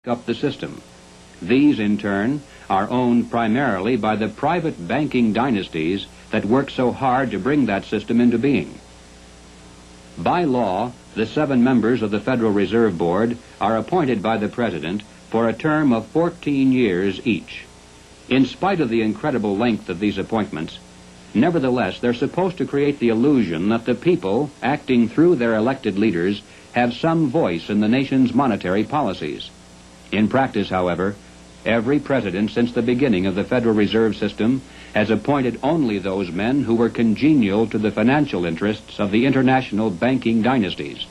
up the system. These, in turn, are owned primarily by the private banking dynasties that work so hard to bring that system into being. By law, the 7 members of the Federal Reserve Board are appointed by the President for a term of 14 years each. In spite of the incredible length of these appointments, nevertheless, they're supposed to create the illusion that the people, acting through their elected leaders, have some voice in the nation's monetary policies. In practice, however, every president since the beginning of the Federal Reserve System has appointed only those men who were congenial to the financial interests of the international banking dynasties.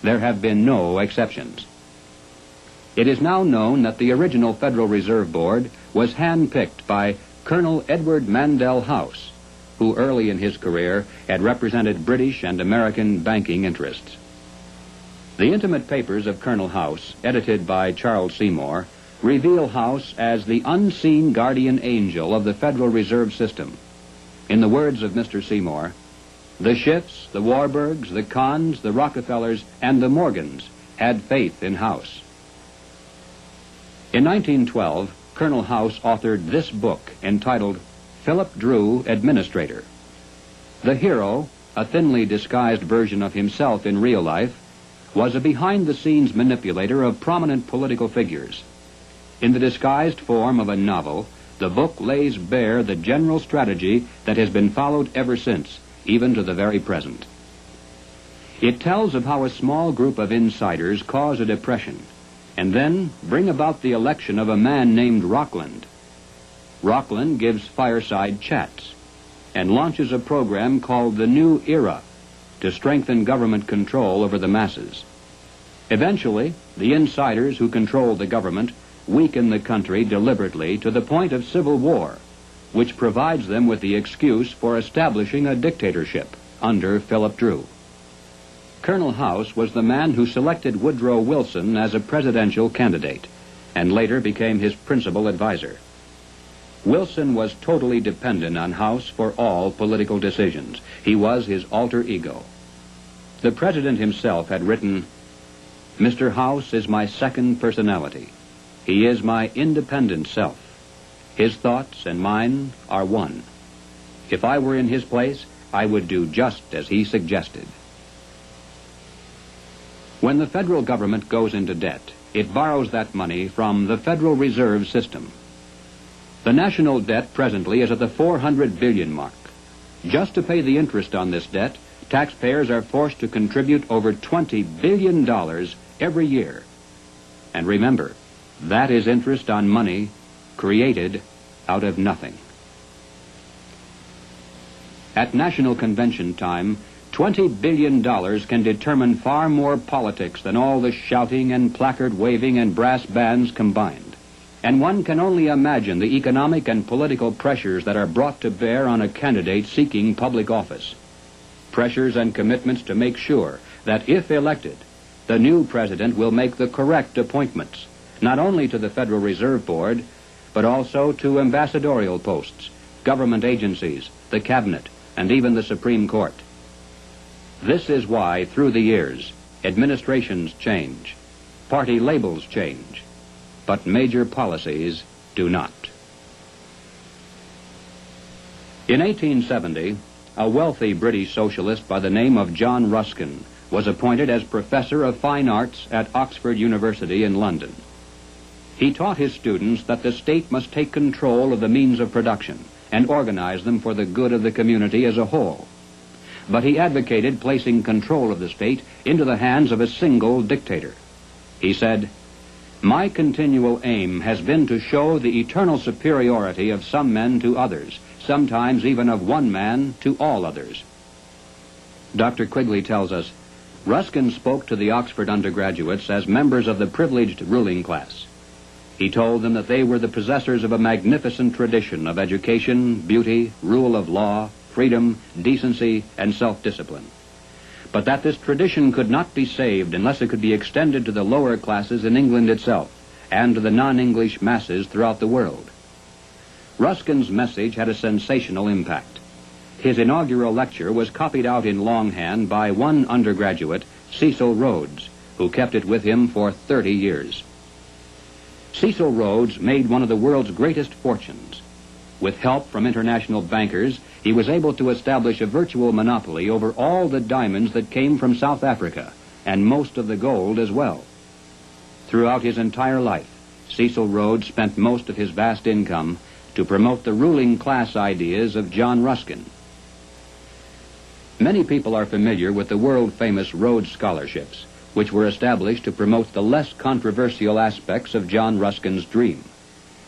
There have been no exceptions. It is now known that the original Federal Reserve Board was handpicked by Colonel Edward Mandell House, who early in his career had represented British and American banking interests. The intimate papers of Colonel House, edited by Charles Seymour, reveal House as the unseen guardian angel of the Federal Reserve System. In the words of Mr. Seymour, the Schiffs, the Warburgs, the Kahns, the Rockefellers, and the Morgans had faith in House. In 1912, Colonel House authored this book entitled Philip Drew, Administrator. The hero, a thinly disguised version of himself in real life, was a behind-the-scenes manipulator of prominent political figures. In the disguised form of a novel, the book lays bare the general strategy that has been followed ever since, even to the very present. It tells of how a small group of insiders cause a depression, and then bring about the election of a man named Rockland. Rockland gives fireside chats and launches a program called the New Era to strengthen government control over the masses. Eventually, the insiders who control the government weaken the country deliberately to the point of civil war, which provides them with the excuse for establishing a dictatorship under Philip Drew. Colonel House was the man who selected Woodrow Wilson as a presidential candidate, and later became his principal advisor. Wilson was totally dependent on House for all political decisions. He was his alter ego. The president himself had written, "Mr. House is my second personality. He is my independent self. His thoughts and mine are one. If I were in his place, I would do just as he suggested." When the federal government goes into debt, it borrows that money from the Federal Reserve System. The national debt presently is at the 400 billion mark. Just to pay the interest on this debt, taxpayers are forced to contribute over $20 billion every year. And remember, that is interest on money created out of nothing. At National Convention time, $20 billion can determine far more politics than all the shouting and placard waving and brass bands combined. And one can only imagine the economic and political pressures that are brought to bear on a candidate seeking public office. Pressures and commitments to make sure that if elected, the new president will make the correct appointments, not only to the Federal Reserve Board, but also to ambassadorial posts, government agencies, the cabinet, and even the Supreme Court. This is why, through the years, administrations change, party labels change, but major policies do not. In 1870, a wealthy British socialist by the name of John Ruskin was appointed as Professor of Fine Arts at Oxford University in London. He taught his students that the state must take control of the means of production and organize them for the good of the community as a whole. But he advocated placing control of the state into the hands of a single dictator. He said, "My continual aim has been to show the eternal superiority of some men to others, sometimes even of one man to all others." Dr. Quigley tells us, Ruskin spoke to the Oxford undergraduates as members of the privileged ruling class. He told them that they were the possessors of a magnificent tradition of education, beauty, rule of law, freedom, decency, and self-discipline, but that this tradition could not be saved unless it could be extended to the lower classes in England itself and to the non-English masses throughout the world. Ruskin's message had a sensational impact. His inaugural lecture was copied out in longhand by one undergraduate, Cecil Rhodes, who kept it with him for 30 years. Cecil Rhodes made one of the world's greatest fortunes. With help from international bankers, he was able to establish a virtual monopoly over all the diamonds that came from South Africa, and most of the gold as well. Throughout his entire life, Cecil Rhodes spent most of his vast income to promote the ruling class ideas of John Ruskin. Many people are familiar with the world-famous Rhodes Scholarships, which were established to promote the less controversial aspects of John Ruskin's dream.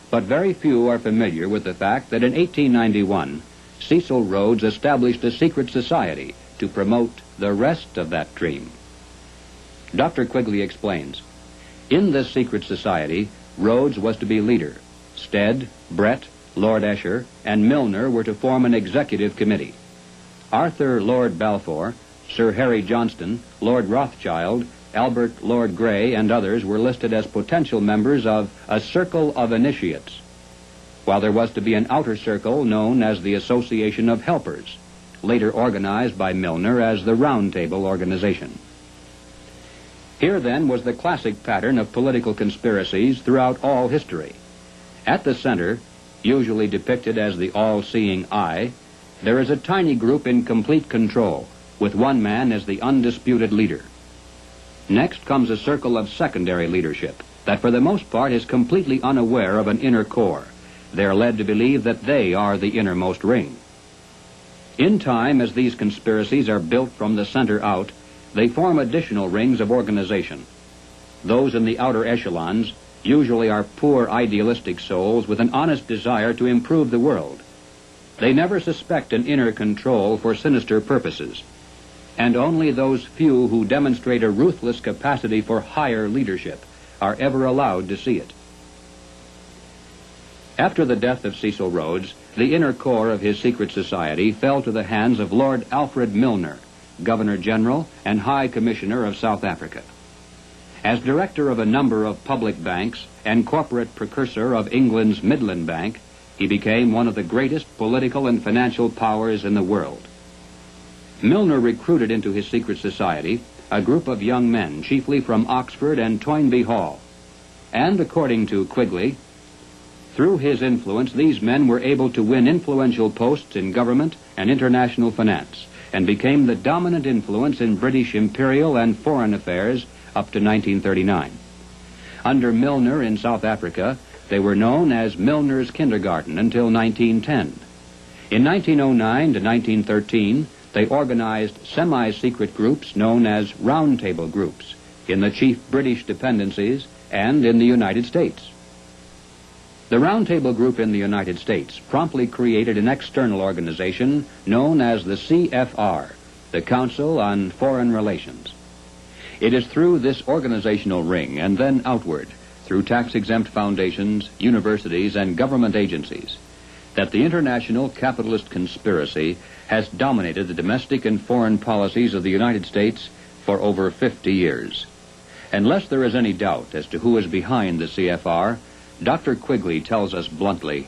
But very few are familiar with the fact that in 1891, Cecil Rhodes established a secret society to promote the rest of that dream. Dr. Quigley explains, in this secret society, Rhodes was to be leader. Stead, Brett, Lord Esher, and Milner were to form an executive committee. Arthur Lord Balfour, Sir Harry Johnston, Lord Rothschild, Albert Lord Grey, and others were listed as potential members of a circle of initiates, while there was to be an outer circle known as the Association of Helpers, later organized by Milner as the Round Table Organization. Here, then, was the classic pattern of political conspiracies throughout all history. At the center, usually depicted as the all-seeing eye, there is a tiny group in complete control, with one man as the undisputed leader. Next comes a circle of secondary leadership that for the most part is completely unaware of an inner core. They are led to believe that they are the innermost ring. In time, as these conspiracies are built from the center out, they form additional rings of organization. Those in the outer echelons usually are poor idealistic souls with an honest desire to improve the world. They never suspect an inner control for sinister purposes, and only those few who demonstrate a ruthless capacity for higher leadership are ever allowed to see it. After the death of Cecil Rhodes, the inner core of his secret society fell to the hands of Lord Alfred Milner, Governor-General and High Commissioner of South Africa. As director of a number of public banks and corporate precursor of England's Midland Bank, he became one of the greatest political and financial powers in the world. Milner recruited into his secret society a group of young men, chiefly from Oxford and Toynbee Hall. And according to Quigley, through his influence, these men were able to win influential posts in government and international finance, and became the dominant influence in British imperial and foreign affairs up to 1939. Under Milner in South Africa, they were known as Milner's Kindergarten until 1910. In 1909 to 1913, they organized semi-secret groups known as Round Table groups in the chief British dependencies and in the United States. The Round Table group in the United States promptly created an external organization known as the CFR, the Council on Foreign Relations. It is through this organizational ring and then outward, through tax-exempt foundations, universities, and government agencies, that the international capitalist conspiracy has dominated the domestic and foreign policies of the United States for over 50 years. Unless there is any doubt as to who is behind the CFR, Dr. Quigley tells us bluntly,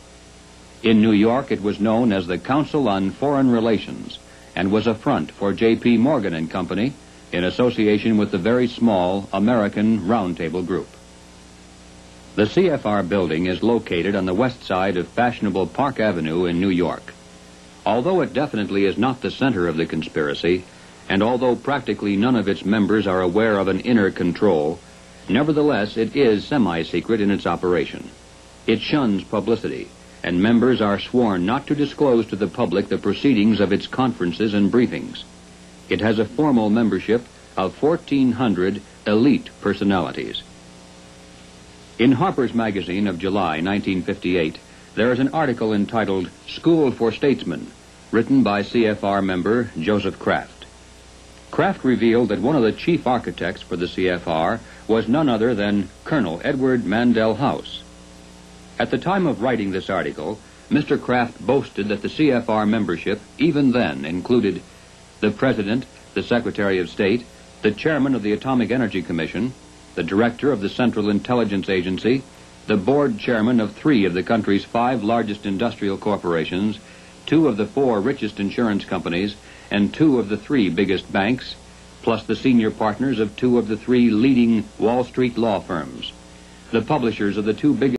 in New York it was known as the Council on Foreign Relations and was a front for J.P. Morgan and Company in association with the very small American Round Table Group. The CFR building is located on the west side of fashionable Park Avenue in New York. Although it definitely is not the center of the conspiracy, and although practically none of its members are aware of an inner control, nevertheless it is semi-secret in its operation. It shuns publicity, and members are sworn not to disclose to the public the proceedings of its conferences and briefings. It has a formal membership of 1,400 elite personalities. In Harper's Magazine of July 1958, there is an article entitled School for Statesmen, written by CFR member Joseph Kraft. Kraft revealed that one of the chief architects for the CFR was none other than Colonel Edward Mandell House. At the time of writing this article, Mr. Kraft boasted that the CFR membership even then included the President, the Secretary of State, the Chairman of the Atomic Energy Commission, the Director of the Central Intelligence Agency, the Board Chairman of 3 of the country's 5 largest industrial corporations, 2 of the 4 richest insurance companies, and 2 of the 3 biggest banks, plus the senior partners of 2 of the 3 leading Wall Street law firms. the publishers of the two biggest